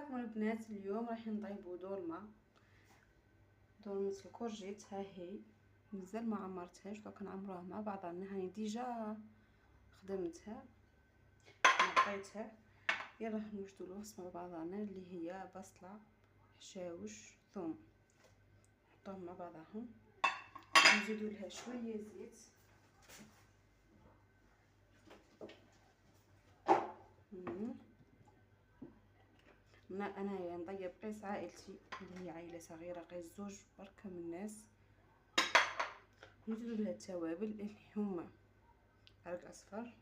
معكم البنات. اليوم راح نطيبوا دولمة الكورجيت. ها هي مازال ما عمرتهاش، دوك نعمروها مع بعضنا. هاني ديجا خدمتها نقيتها. يلا نوجدوا الوصفه مع بعضنا اللي هي بصله، حشاوش، ثوم، نحطوهم مع بعضهم. نزيدوا لها شويه زيت. انايا نطيب قيس عائلتي اللي هي عائله صغيره، قيس زوج بركه من الناس. نزيدوا لها التوابل اللي هما عرق اصفر،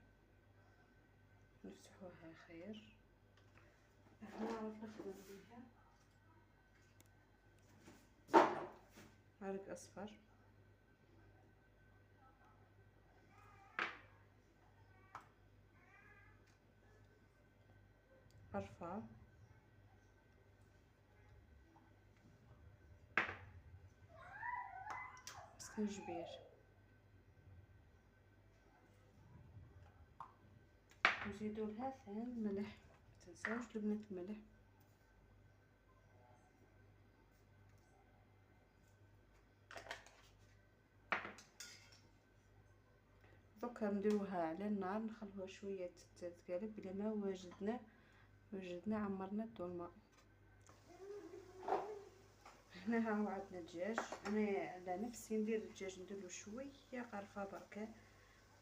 نفتحوها خير. نعرف نخدم بها عرق اصفر، قرفه، سكنجبير، نزيدو لها ثاني ملح، متنساوش البنات الملح. دوكا نديروها على النار، نخلوها شويه تتقلب. بلا ما وجدنا عمرنا الدولمه. هنا ها هو عندنا الدجاج. انا على نفسي ندير الدجاج نديرلو شويه قرفه بركه،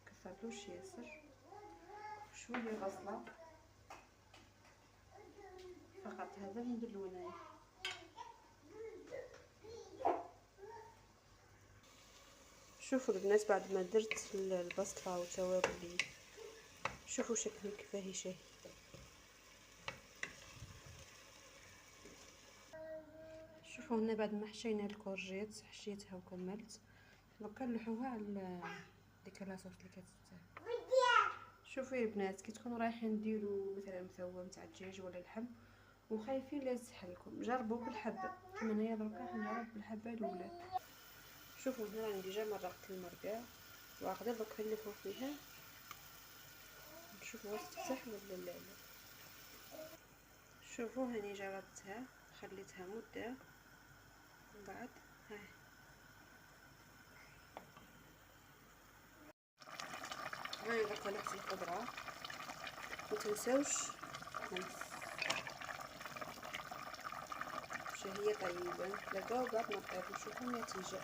كثرلوش ياسر. شويه بصله فقط، هذا اللي نديرلو انايا. شوفوا البنات بعد ما درت البصله والتوابل اللي شوفوا شكله كيفاه شاهي. شوفوا هنا بعد ما حشينا الكورجيت حشيتها وكملت. دوكا نلوحوها على ديك لاصوص اللي شوفوا يا البنات، كي تكونوا رايحين ديروا مثلا مثوى نتاع الدجاج ولا اللحم وخايفين لا يسحلكم، جربوا بالحبه كيما انايا دركا نجرب بالحبه الاولى. شوفوا هنا راني ديجا مرقت المرقه واخده، دوك نلفوا فيها نشوفوا واش تفتح ولا لا. شوفوا هاني جربتها خليتها مده من بعد ها. هاي دركا لحت الخضره، متنساوش شهية طيبة. تلاقاو بعد ما طيب نشوفوا النتيجة.